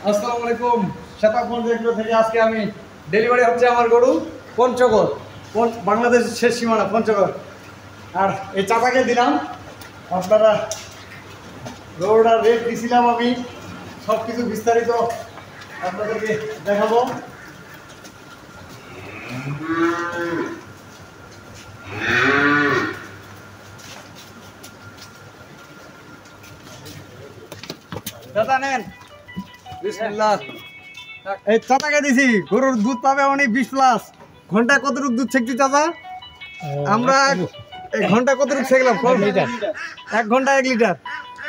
আসসালামু আলাইকুম। শেতাবগঞ্জ এগুলো থেকে আজকে আমি ডেলিভারি হচ্ছে আমার গরু পঞ্চগড়, বাংলাদেশের শেষ সীমানা পঞ্চগড়। আর এই চাচাকে দিলাম, আপনারা গরুটার রেট দিয়েছিলাম আমি, সব কিছু বিস্তারিত আপনাদেরকে দেখাবো। দাদা নেন, বিসমিল্লাহ। এই চাচাকে দিছি, গরুর দুধ পাবে অনেক 20+। ঘন্টায় কতটুকু দুধ ছেঁকছি চাচা? আমরা ঘন্টায় কতটুকু ছেঁকলাম? 1 ঘন্টায় 1 লিটার।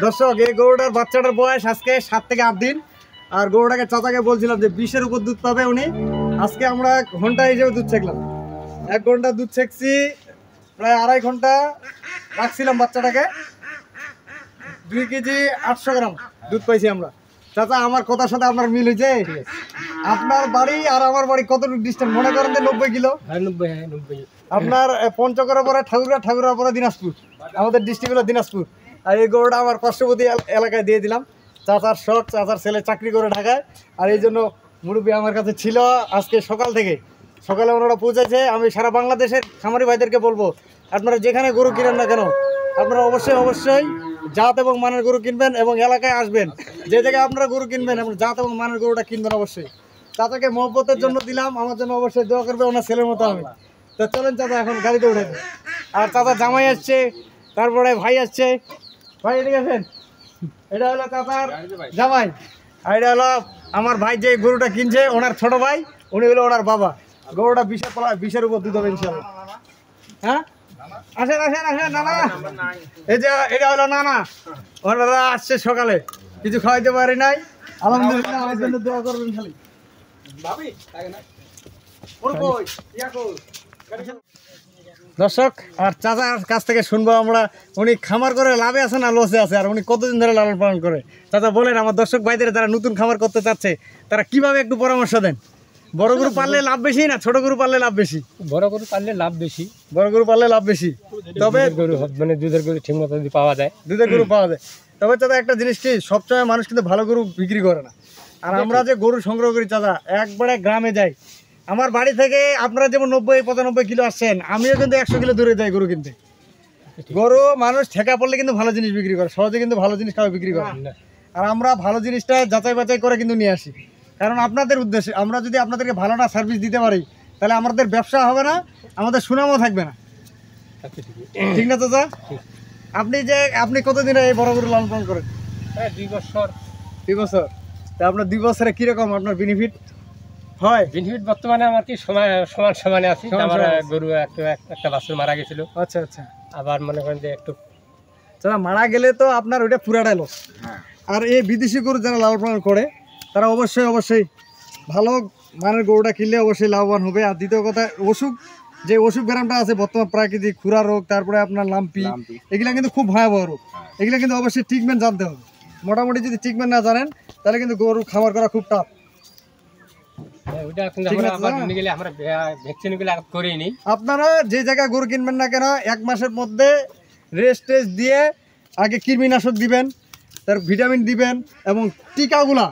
দর্শক, এই গরুটার বাচ্চাটার বয়স আজকে 7 থেকে 8 দিন। আর গরুটাকে চাচাকে বলছিলাম যে 20-এর উপর দুধ পাবে উনি। আজকে আমরা ঘন্টা হিসেবে দুধ ছেঁকলাম। 1 ঘন্টা দুধ ছেঁকছি, প্রায় 2.5 ঘন্টা রাখছিলাম বাচ্চাটাকে। 2 কেজি 800 গ্রাম দুধ পাইছি আমরা। চাচা, আমার কথার সাথে আপনার মিল হয়েছে? আপনার বাড়ি আর আমার বাড়ি কতটুকু ডিস্টেন্স মনে করেন? 90 কিলো। 90। আপনার পঞ্চগড়ের পরে ঠাকুরা, ঠাকুরার পরে দিনাজপুর, আমাদের ডিস্ট্রিক্ট হলো দিনাজপুর। আর এই গরুটা আমার পার্শ্ববর্তী এলাকায় দিয়ে দিলাম। চাচার শখ, চাচার ছেলে চাকরি করে ঢাকায়, আর এই জন্য মুরব্বী আমার কাছে ছিল আজকে সকাল থেকে। সকালে ওনারা পৌঁছেছে। আমি সারা বাংলাদেশের খামারি ভাইদেরকে বলবো, আপনারা যেখানে গরু কিনেন না কেন, আপনারা অবশ্যই জাত এবং মানের গরু কিনবেন এবং এলাকায় আসবেন। যে জায়গায় আপনারা গরু কিনবেন, আপনারা জাত এবং মানের গরুটা কিনবেন অবশ্যই। চাচাকে মহব্বতের জন্য দিলাম, আমার জন্য অবশ্যই দোয়া করবে, ওনার ছেলের মতো আমি। তো চলেন চাচা, এখন গাড়িতে উঠে। আর চাচা জামাই আসছে, তারপরে ভাই আসছে। ভাই এদিকে আসেন। এটা হলো চাচার জামাই, আর এটা হলো আমার ভাই যে গরুটা কিনছে, ওনার ছোট ভাই, উনি হলো ওনার বাবা। গরুটা 20-এর উপর দুধ হবে ইনশাল্লাহ। হ্যাঁ, আসেন আসেন আসেন নানা। এই যে এটা হলো নানা, ওনারা আসছে সকালে, কিছু খাওয়াইতে পারি নাই। আলহামদুলিল্লাহ, আমার জন্য দোয়া করবেন খালি। দর্শক, আর চাচার কাছ থেকে শুনবো আমরা, উনি খামার করে লাভে আছে না লসে আছে, আর উনি কতদিন ধরে লালন পালন করে। চাচা বলেন, আমার দর্শক ভাইদের যারা নতুন খামার করতে চাচ্ছে, তারা কিভাবে একটু পরামর্শ দেন। বড় গরু পাললে লাভ বেশি না ছোট গরু পাললে লাভ বেশি? বড় গরু পাললে লাভ বেশি। বড় গরু পাললে লাভ বেশি, তবে গরু মানে দুধের গরু ঠিক মতো যদি পাওয়া যায়, দুধের গরু পাওয়া যায়। তবে চাচা একটা জিনিস কি, সবসময় মানুষ কিন্তু ভালো গরু বিক্রি করে না। আর আমরা যে গরু সংগ্রহ করি চাচা, একবারে গ্রামে যাই। আমার বাড়ি থেকে আপনারা যেমন 90-95 কিলো আসছেন, আমিও কিন্তু 100 কিলো দূরে যাই গরু কিনতে। গরু মানুষ ঠেকা পড়লে কিন্তু ভালো জিনিস বিক্রি করে, সহজে কিন্তু ভালো জিনিস খাওয়া বিক্রি করে। আর আমরা ভালো জিনিসটা যাচাই বাছাই করে কিন্তু নিয়ে আসি, কারণ আপনাদের উদ্দেশ্যে। আমরা যদি আপনাদেরকে ভালো না সার্ভিস দিতে পারি, তাহলে আমাদের ব্যবসা হবে না, আমাদের সুনামও থাকবে না। ঠিক না চাচা? আপনি কতদিন এই বড় গরু লালন পালন করেন? 2 বছর। 2 বছর। তা আপনার 2 বছরে কিরকম আপনার বেনিফিট হয়? বেনিফিট বর্তমানে আমার কি সমানে আছি। আমার গরু একটা বাছুর মারা গেছিল। আচ্ছা আচ্ছা। আবার মনে করেন যে একটু চাচা মারা গেলে তো আপনার ওইটা পুরাটাই লস। আর এই বিদেশি গরু যারা লালন পালন করে, তারা অবশ্যই ভালো মানের গরুটা কিনলে অবশ্যই লাভবান হবে। আর দ্বিতীয় কথা, যে অসুখ ব্যায়ামটা আছে বর্তমান প্রাকৃতিক, খুরা রোগ, তারপরে আপনার লাম্পি, এগুলা কিন্তু খুব ভয়াবহ রোগ। এগুলা কিন্তু অবশ্যই ট্রিটমেন্ট জানতে হবে। মোটামুটি যদি ট্রিটমেন্ট না জানেন, তাহলে কিন্তু গরু খামার করা খুব টাফ। আপনারা যে জায়গায় গরু কিনবেন না কেন, 1 মাসের মধ্যে রেস্ট দিয়ে আগে কৃমিনাশক দিবেন, তার ভিটামিন দিবেন, এবং টিকাগুলা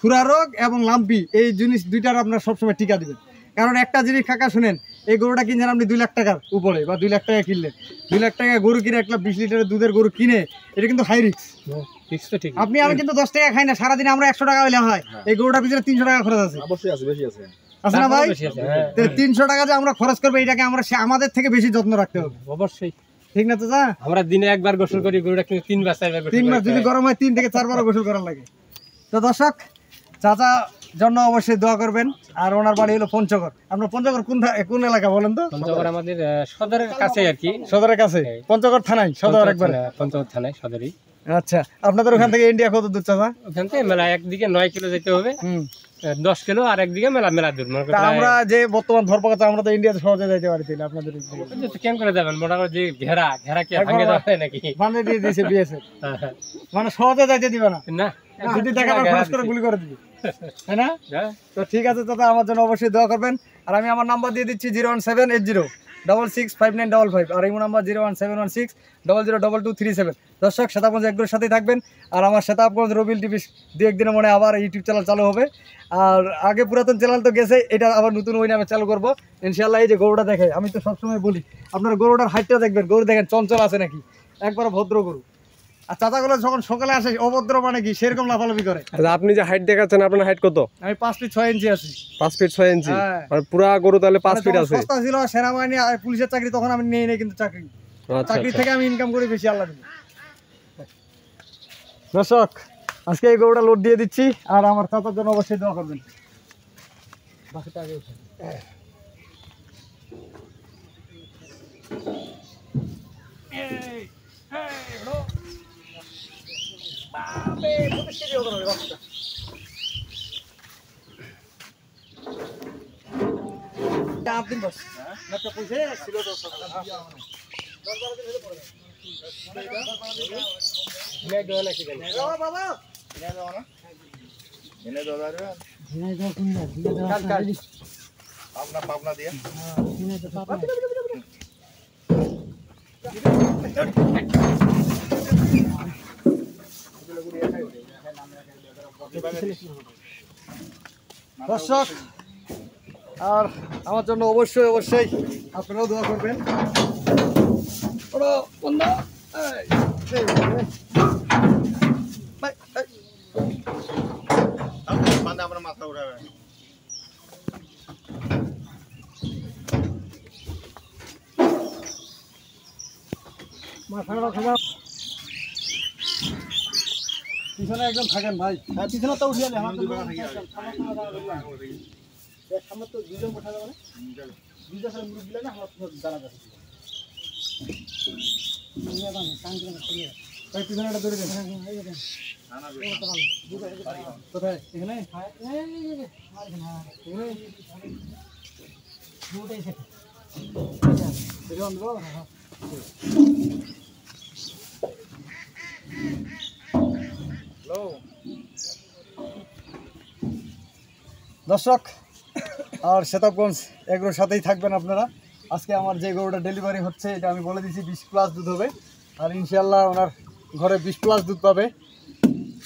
খুরা রোগ এবং লাম্পি, এই জিনিস দুইটার আপনার সবসময় টিকা দিবেন। কারণ একটা জিনিস কাকা শুনেন, এই গরুটা কিনছেন আপনি 2 লাখ টাকার উপরে, বা 2 লাখ টাকা কিনলেন। 2 লাখ টাকা গরু কিনে 1,20 লিটারের দুধের গরু কিনে, এটা কিন্তু হাই রিস্ক। আমি কিন্তু 10 টাকা খাই না, সারাদিন আমরা 100 টাকা হইলে হয়। এই গরুটার পিছনে 300 টাকা খরচ আছে। অবশ্যই আছে, বেশি আছে না ভাই? 300 টাকা যে আমরা খরচ করবো, এটাকে আমরা আমাদের থেকে বেশি যত্ন রাখতে হবে। অবশ্যই। ঠিক না চাচা? আমরা দিনে 1 বার গোসল করি, গরুটা কিন্তু 3 বার 4 বার। 3 বার যদি গরম হয়, 3 থেকে 4 বার গোসল করার লাগে। তো দর্শক, চাচা জন্য অবশ্যই দোয়া করবেন। আর ওনার বাড়ি হলো পঞ্চগড়। আপনার পঞ্চগড় কোন এলাকা বলেন তো? পঞ্চগড় আমাদের সদরের কাছে আর কি। সদরের কাছে? পঞ্চগড় থানায় সদর? একবার পঞ্চগড় থানায় সদরই। আচ্ছা, আপনাদের ওখান থেকে ইন্ডিয়া কত দূর চাচা? ওখান থেকে মেলা একদিকে 9 কিলো যেতে হবে, 10 কিলো, আর একদিকে মেলা দূর। আমরা যে বর্তমান ধরপাকড়, আমরা তো ইন্ডিয়াতে সহজে যাইতে পারি, তাহলে আপনাদের কেন করে যাবেন? মোটামুটি যে ঘেরা কি ভাঙে যাবে নাকি? মানে দিয়ে দিয়েছে বিএসএফ, মানে সহজে যাইতে দিবে না। না, যদি টাকা খরচ করে গুলি করে দিবে, তাই না? তো ঠিক আছে চাচা, আমার জন্য অবশ্যই দোয়া করবেন। আর আমি আমার নাম্বার দিয়ে দিচ্ছি 01780 665955, আর এই নাম্বার 01716 002237। দর্শক শ্বেতাবগঞ্জ এগ্রোর সাথেই থাকবেন। আর আমার শ্বেতাবগঞ্জ রবিল টিভি দু একদিনের মনে আবার ইউটিউব চ্যানেল চালু হবে। আর আগে পুরাতন চ্যানেল তো গেছে, এটা আবার নতুন ওই নামে চালু করবো ইনশাল্লাহ। এই যে গরুটা দেখে, আমি তো সবসময় বলি আপনারা গরুটার হাইটটা দেখবেন, গরু দেখেন চঞ্চল আছে নাকি, একবার ভদ্র গরু। আর চাচাগুলো যখন সকালে আসে অভদ্র মানে কি সেরকম লাফালাফি করে। আচ্ছা, আপনি যে হাইট দেখাচ্ছেন আপনার হাইট কত? আমি 5 ফিট 6 ইঞ্চি আছি। 5 ফিট 6 ইঞ্চি? হ্যাঁ। আর পুরা গরু তাহলে 5 ফিট যখন আছে। সস্তা ছিল সেনাবাহিনী আর পুলিশের চাকরি, তখন আমি নেই কিন্তু চাকরি, আচ্ছা চাকরি আচ্ছা। থেকে আমি ইনকাম করি বেশি, আল্লাহ দিলে। দর্শক আজকে এই গরুটা লোড দিয়ে দিচ্ছি, আর আমার চাচার জন্য অবশ্যই দোয়া করবেন। বাকিটা আগে উঠে। দর্শক আর আমার জন্য অবশ্যই অবশ্যই আপনারাও দোয়া করবেন। পিছনে একদম থাকেন ভাই, পিছনে তো উঠিয়ে আমার তো দুজন বসা যাবে না, দুইটা সাথে মুরগ দিলে না আমার জানা যাবে। ভাই পিছনে একটা ধরে দেন। কোথায়? এখানে দর্শক আর শ্বেতাবগঞ্জ এগুলোর সাথেই থাকবেন আপনারা। আজকে আমার যে গরুটা ডেলিভারি হচ্ছে এটা আমি বলে দিচ্ছি 20+ দুধ হবে, আর ইনশাল্লাহ ওনার ঘরে 20+ দুধ পাবে।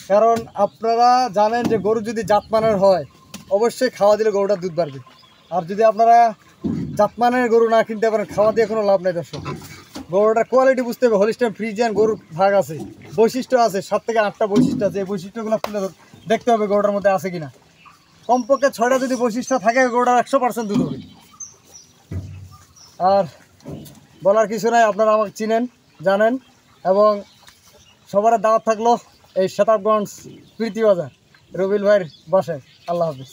কারণ আপনারা জানেন যে গরু যদি জাতমানের হয় অবশ্যই খাওয়া দিলে গরুটার দুধ বাড়বে। আর যদি আপনারা জাতমানের গরু না কিনতে পারেন, খাওয়া দিয়ে কোনো লাভ নেই। দর্শক গরুটার কোয়ালিটি বুঝতে হবে। হলিস্টাইন ফ্রিজিয়ান গরুর ভাগ আছে, বৈশিষ্ট্য আছে, 7 থেকে 8টা বৈশিষ্ট্য আছে। এই বৈশিষ্ট্যগুলো তুলে দেখতে হবে গরুটার মধ্যে আছে কিনা। কমপক্ষে 6টা যদি বৈশিষ্ট্য থাকে গরুটার 100% দুধ হবে। আর বলার কিছু নাই, আপনারা আমাকে চিনেন জানেন। এবং সবার দাওয়াত থাকলো এই শ্বেতাবগঞ্জ প্রীতি বাজার রবিল ভাইয়ের বাসায়। আল্লাহ হাফিজ।